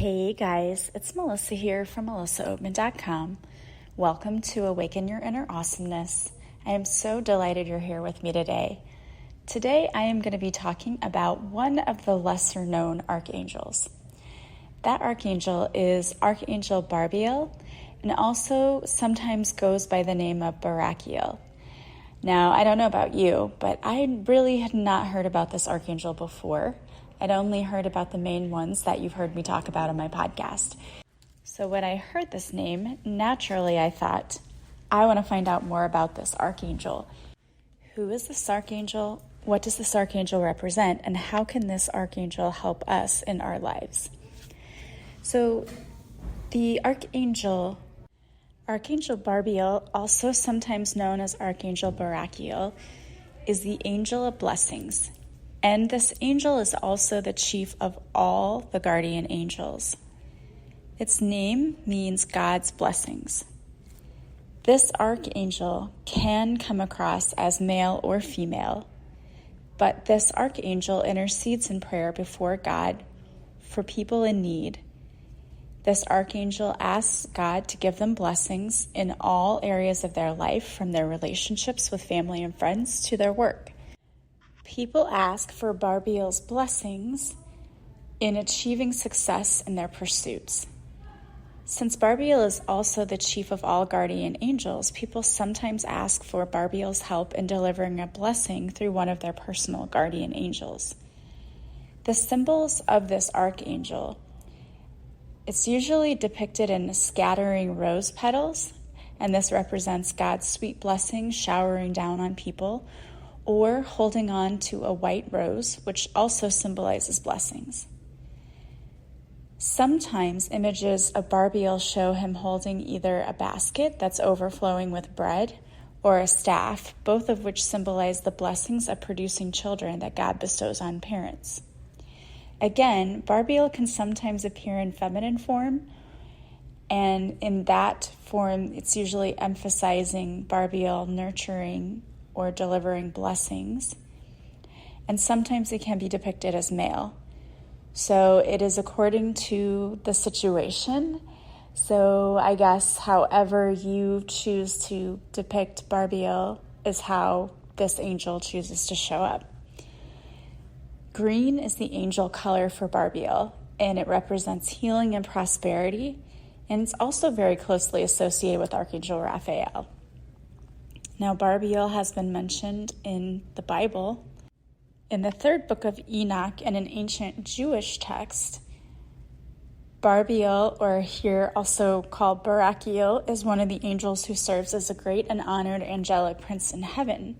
Hey guys, it's Melissa here from melissaoatman.com. Welcome to Awaken Your Inner Awesomeness. I am so delighted you're here with me today. Today I am going to be talking about one of the lesser known archangels. That archangel is Archangel Barbiel and also sometimes goes by the name of Barakiel. Now, I don't know about you, but I really had not heard about this archangel before. I'd only heard about the main ones that you've heard me talk about on my podcast. So when I heard this name, naturally I thought, I want to find out more about this archangel. Who is this archangel? What does this archangel represent? And how can this archangel help us in our lives? So the Archangel Barbiel, also sometimes known as Archangel Barakiel, is the angel of blessings. And this angel is also the chief of all the guardian angels. Its name means God's blessings. This archangel can come across as male or female, but this archangel intercedes in prayer before God for people in need. This archangel asks God to give them blessings in all areas of their life, from their relationships with family and friends to their work. People ask for Barbiel's blessings in achieving success in their pursuits. Since Barbiel is also the chief of all guardian angels, people sometimes ask for Barbiel's help in delivering a blessing through one of their personal guardian angels. The symbols of this archangel, it's usually depicted in scattering rose petals, and this represents God's sweet blessing showering down on people, or holding on to a white rose, which also symbolizes blessings. Sometimes images of Barbiel show him holding either a basket that's overflowing with bread or a staff, both of which symbolize the blessings of producing children that God bestows on parents. Again, Barbiel can sometimes appear in feminine form, and in that form, it's usually emphasizing Barbiel nurturing or delivering blessings, and sometimes it can be depicted as male. So it is according to the situation. So I guess however you choose to depict Barbiel is how this angel chooses to show up. Green is the angel color for Barbiel, and it represents healing and prosperity, and it's also very closely associated with Archangel Raphael. Now, Barbiel has been mentioned in the Bible. In the third book of Enoch, and an ancient Jewish text, Barbiel, or here also called Barakiel, is one of the angels who serves as a great and honored angelic prince in heaven.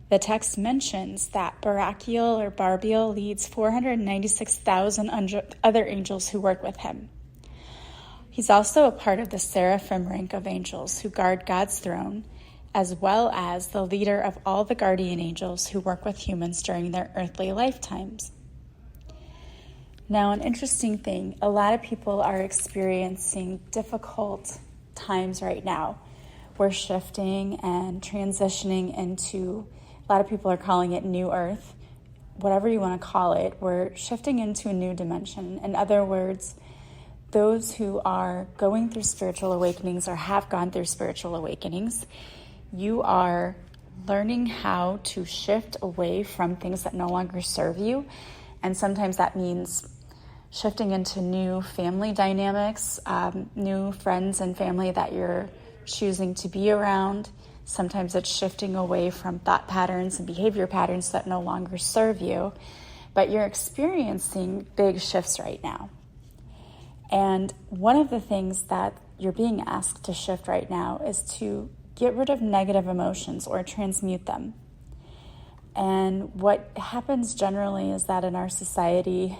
The text mentions that Barakiel or Barbiel leads 496,000 other angels who work with him. He's also a part of the seraphim rank of angels who guard God's throne, as well as the leader of all the guardian angels who work with humans during their earthly lifetimes. Now, an interesting thing, a lot of people are experiencing difficult times right now. We're shifting and transitioning into, a lot of people are calling it New Earth, whatever you want to call it. We're shifting into a new dimension. In other words, those who are going through spiritual awakenings or have gone through spiritual awakenings, you are learning how to shift away from things that no longer serve you. And sometimes that means shifting into new family dynamics, new friends and family that you're choosing to be around. Sometimes it's shifting away from thought patterns and behavior patterns that no longer serve you. But you're experiencing big shifts right now. And one of the things that you're being asked to shift right now is to get rid of negative emotions or transmute them. And what happens generally is that in our society,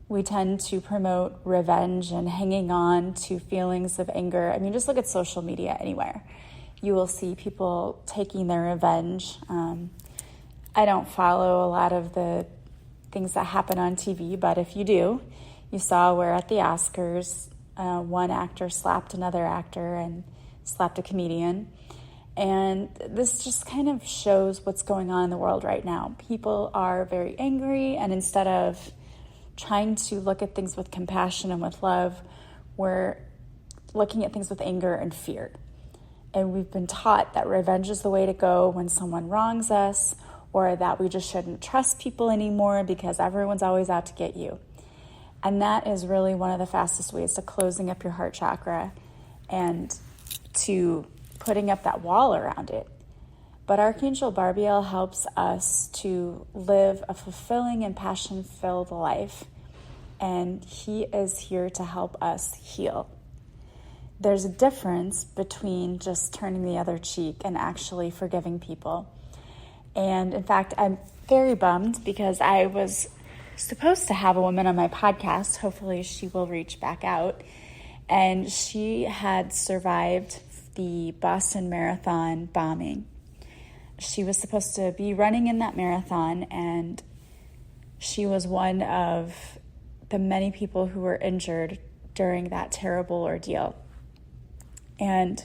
we tend to promote revenge and hanging on to feelings of anger. I mean, just look at social media anywhere. You will see people taking their revenge. I don't follow a lot of the things that happen on TV, but if you do, you saw where at the Oscars, one actor slapped another actor and slapped a comedian. And this just kind of shows what's going on in the world right now. People are very angry, and instead of trying to look at things with compassion and with love, we're looking at things with anger and fear. And we've been taught that revenge is the way to go when someone wrongs us, or that we just shouldn't trust people anymore because everyone's always out to get you. And that is really one of the fastest ways to closing up your heart chakra and to putting up that wall around it. But Archangel Barbiel helps us to live a fulfilling and passion-filled life, and he is here to help us heal. There's a difference between just turning the other cheek and actually forgiving people. And in fact, I'm very bummed because I was supposed to have a woman on my podcast. Hopefully she will reach back out. And she had survived the Boston Marathon bombing. She was supposed to be running in that marathon, and she was one of the many people who were injured during that terrible ordeal. And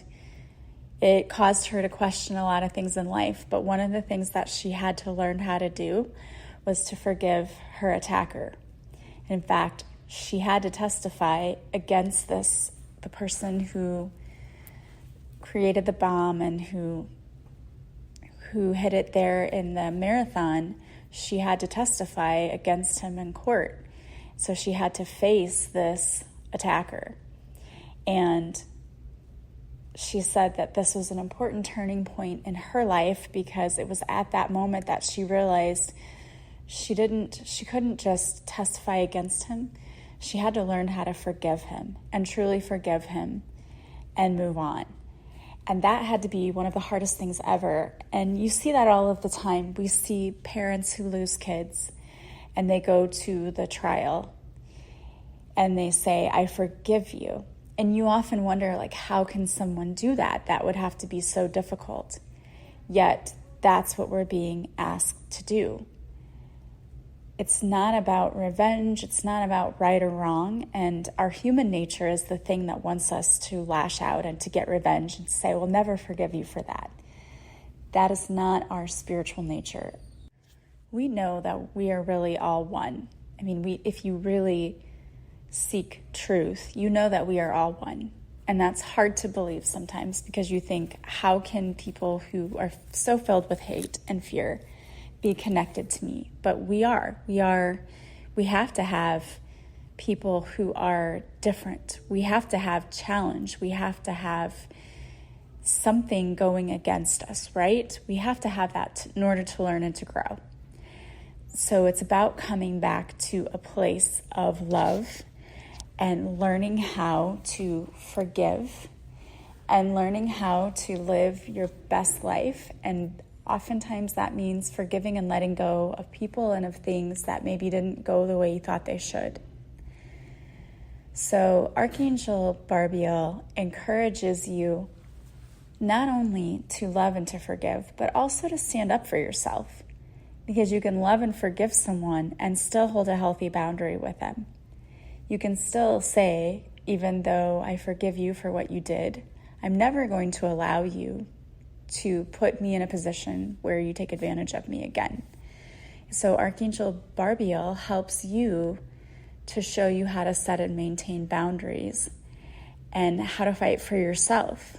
it caused her to question a lot of things in life. But one of the things that she had to learn how to do was to forgive her attacker. In fact, she had to testify against the person who created the bomb and who hid it there in the marathon. She had to testify against him in court. So she had to face this attacker. And she said that this was an important turning point in her life because it was at that moment that she realized she couldn't just testify against him. She had to learn how to forgive him and truly forgive him and move on. And that had to be one of the hardest things ever. And you see that all of the time. We see parents who lose kids and they go to the trial and they say, "I forgive you." And you often wonder, like, how can someone do that? That would have to be so difficult. Yet, that's what we're being asked to do. It's not about revenge. It's not about right or wrong. And our human nature is the thing that wants us to lash out and to get revenge and say, "We'll never forgive you for that." That is not our spiritual nature. We know that we are really all one. I mean, if you really seek truth, you know that we are all one. And that's hard to believe sometimes because you think, how can people who are so filled with hate and fear be connected to me? But we have to have people who are different. We have to have challenge. We have to have something going against us, right? We have to have that in order to learn and to grow. So it's about coming back to a place of love and learning how to forgive and learning how to live your best life. And oftentimes that means forgiving and letting go of people and of things that maybe didn't go the way you thought they should. So Archangel Barbiel encourages you not only to love and to forgive, but also to stand up for yourself, because you can love and forgive someone and still hold a healthy boundary with them. You can still say, even though I forgive you for what you did, I'm never going to allow you to put me in a position where you take advantage of me again. So Archangel Barbiel helps you to show you how to set and maintain boundaries and how to fight for yourself.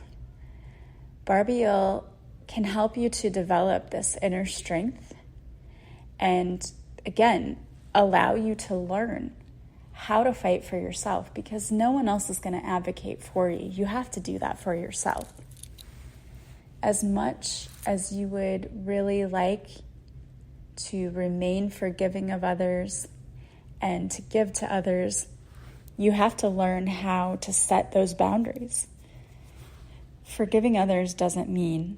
Barbiel can help you to develop this inner strength and, again, allow you to learn how to fight for yourself, because no one else is going to advocate for you. You have to do that for yourself. As much as you would really like to remain forgiving of others and to give to others, you have to learn how to set those boundaries. Forgiving others doesn't mean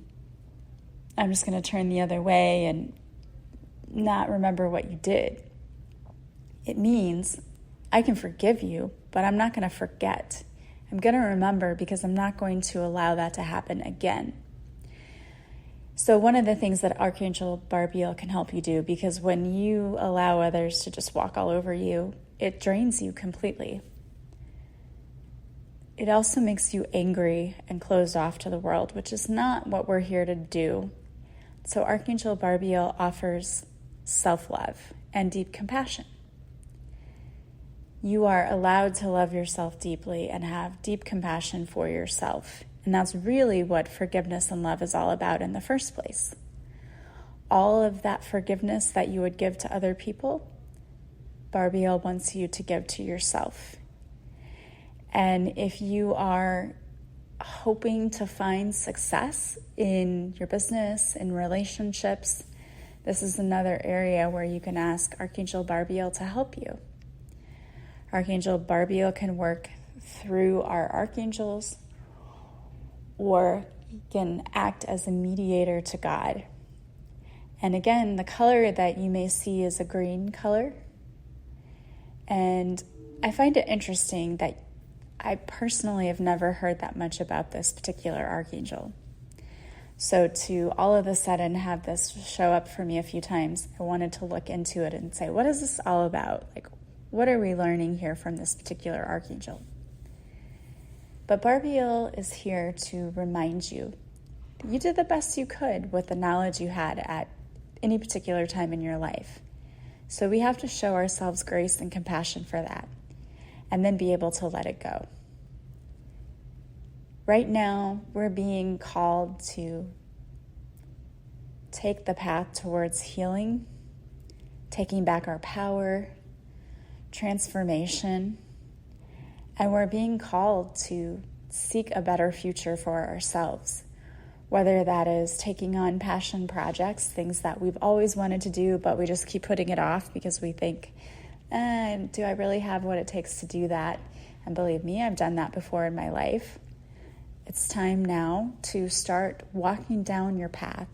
I'm just going to turn the other way and not remember what you did. It means I can forgive you, but I'm not going to forget. I'm going to remember, because I'm not going to allow that to happen again. So one of the things that Archangel Barbiel can help you do, because when you allow others to just walk all over you, it drains you completely. It also makes you angry and closed off to the world, which is not what we're here to do. So Archangel Barbiel offers self-love and deep compassion. You are allowed to love yourself deeply and have deep compassion for yourself. And that's really what forgiveness and love is all about in the first place. All of that forgiveness that you would give to other people, Barbiel wants you to give to yourself. And if you are hoping to find success in your business, in relationships, this is another area where you can ask Archangel Barbiel to help you. Archangel Barbiel can work through our archangels, or he can act as a mediator to God. And again, the color that you may see is a green color. And I find it interesting that I personally have never heard that much about this particular archangel. So to all of a sudden have this show up for me a few times, I wanted to look into it and say, what is this all about? Like, what are we learning here from this particular archangel? But Barbiel is here to remind you that you did the best you could with the knowledge you had at any particular time in your life. So we have to show ourselves grace and compassion for that, and then be able to let it go. Right now, we're being called to take the path towards healing, taking back our power, transformation, and we're being called to seek a better future for ourselves, whether that is taking on passion projects, things that we've always wanted to do, but we just keep putting it off because we think, do I really have what it takes to do that? And believe me, I've done that before in my life. It's time now to start walking down your path,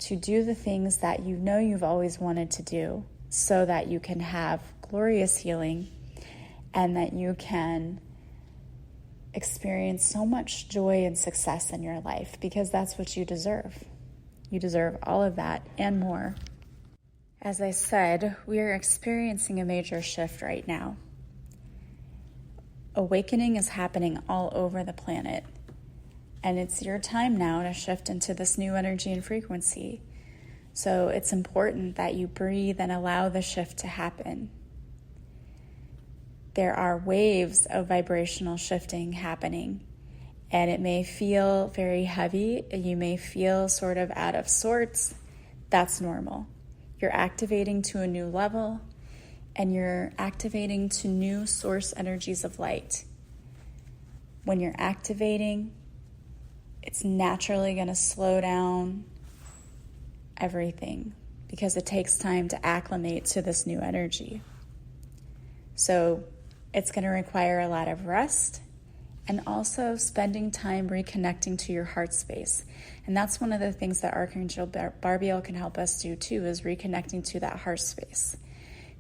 to do the things that you know you've always wanted to do so that you can have glorious healing and that you can experience so much joy and success in your life, because that's what you deserve. You deserve all of that and more. As I said, we are experiencing a major shift right now. Awakening is happening all over the planet, and it's your time now to shift into this new energy and frequency. So it's important that you breathe and allow the shift to happen. There are waves of vibrational shifting happening, and it may feel very heavy. You may feel sort of out of sorts. That's normal. You're activating to a new level, and you're activating to new source energies of light. When you're activating, it's naturally going to slow down everything because it takes time to acclimate to this new energy. So it's going to require a lot of rest and also spending time reconnecting to your heart space. And that's one of the things that Archangel Barbiel can help us do too, is reconnecting to that heart space.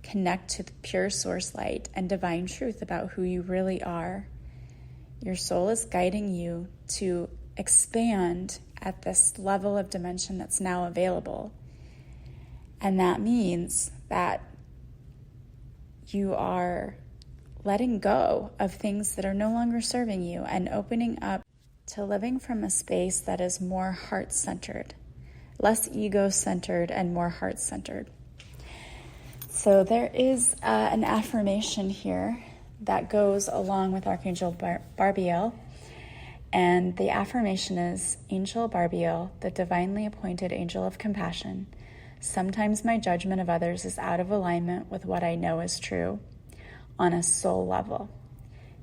Connect to the pure source light and divine truth about who you really are. Your soul is guiding you to expand at this level of dimension that's now available. And that means that you are letting go of things that are no longer serving you and opening up to living from a space that is more heart-centered, less ego-centered and more heart-centered. So there is an affirmation here that goes along with Archangel Barbiel. And the affirmation is, Angel Barbiel, the divinely appointed angel of compassion. Sometimes my judgment of others is out of alignment with what I know is true on a soul level.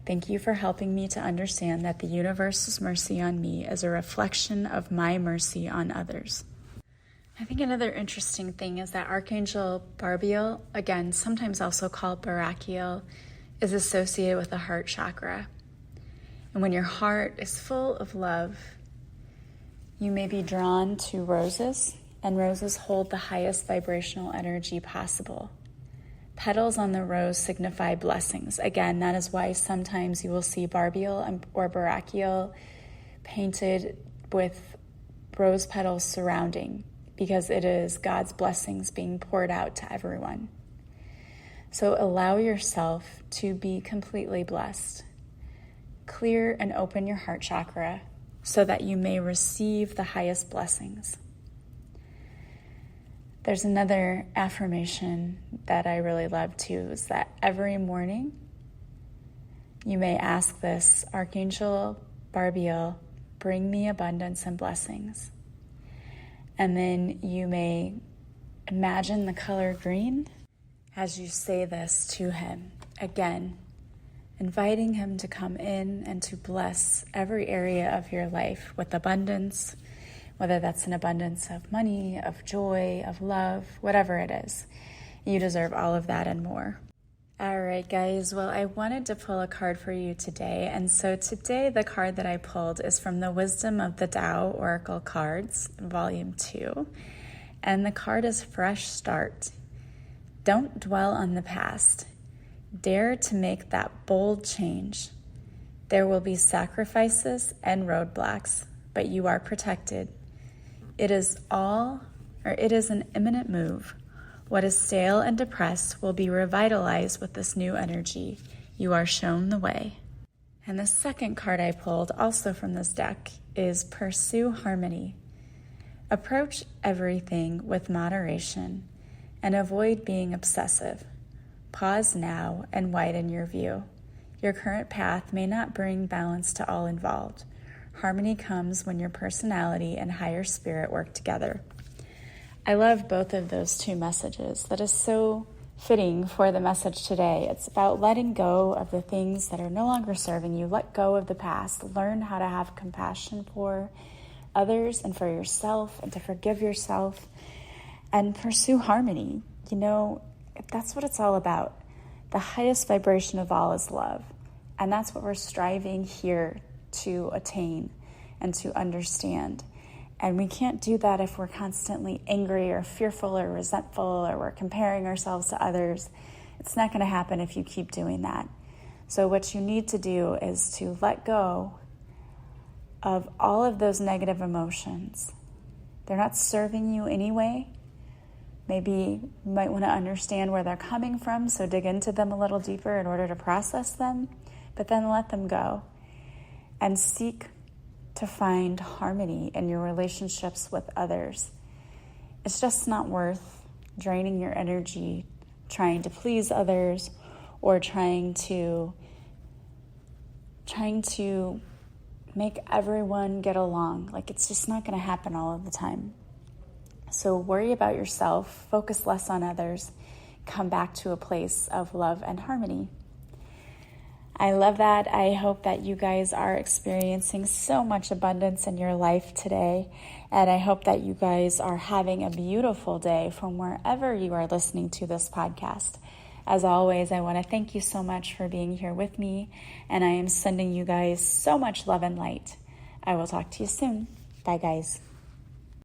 Thank you for helping me to understand that the universe's mercy on me is a reflection of my mercy on others. I think another interesting thing is that Archangel Barbiel, again, sometimes also called Barakiel, is associated with the heart chakra. And when your heart is full of love, you may be drawn to roses, and roses hold the highest vibrational energy possible. Petals on the rose signify blessings. Again, that is why sometimes you will see Barbiel or Barakiel painted with rose petals surrounding, because it is God's blessings being poured out to everyone. So allow yourself to be completely blessed. Clear and open your heart chakra so that you may receive the highest blessings. There's another affirmation that I really love too, is that every morning you may ask this: Archangel Barbiel, bring me abundance and blessings. And then you may imagine the color green as you say this to him. Again, inviting him to come in and to bless every area of your life with abundance, whether that's an abundance of money, of joy, of love, whatever it is. You deserve all of that and more. All right, guys. Well, I wanted to pull a card for you today. And so today the card that I pulled is from the Wisdom of the Tao Oracle Cards, Volume 2. And the card is Fresh Start. Don't dwell on the past. Dare to make that bold change. There will be sacrifices and roadblocks, but you are protected. It is an imminent move. What is stale and depressed will be revitalized with this new energy. You are shown the way. And the second card I pulled, also from this deck, is Pursue Harmony. Approach everything with moderation and avoid being obsessive. Pause now and widen your view. Your current path may not bring balance to all involved. Harmony comes when your personality and higher spirit work together. I love both of those two messages. That is so fitting for the message today. It's about letting go of the things that are no longer serving you. Let go of the past. Learn how to have compassion for others and for yourself, and to forgive yourself, and pursue harmony. You know, that's what it's all about. The highest vibration of all is love. And that's what we're striving here to attain and to understand. And we can't do that if we're constantly angry or fearful or resentful, or we're comparing ourselves to others. It's not going to happen if you keep doing that. So what you need to do is to let go of all of those negative emotions. They're not serving you anyway. Maybe you might want to understand where they're coming from, so dig into them a little deeper in order to process them, but then let them go and seek to find harmony in your relationships with others. It's just not worth draining your energy trying to please others, or trying to make everyone get along. Like, it's just not going to happen all of the time. So worry about yourself, focus less on others, come back to a place of love and harmony. I love that. I hope that you guys are experiencing so much abundance in your life today. And I hope that you guys are having a beautiful day from wherever you are listening to this podcast. As always, I want to thank you so much for being here with me. And I am sending you guys so much love and light. I will talk to you soon. Bye, guys.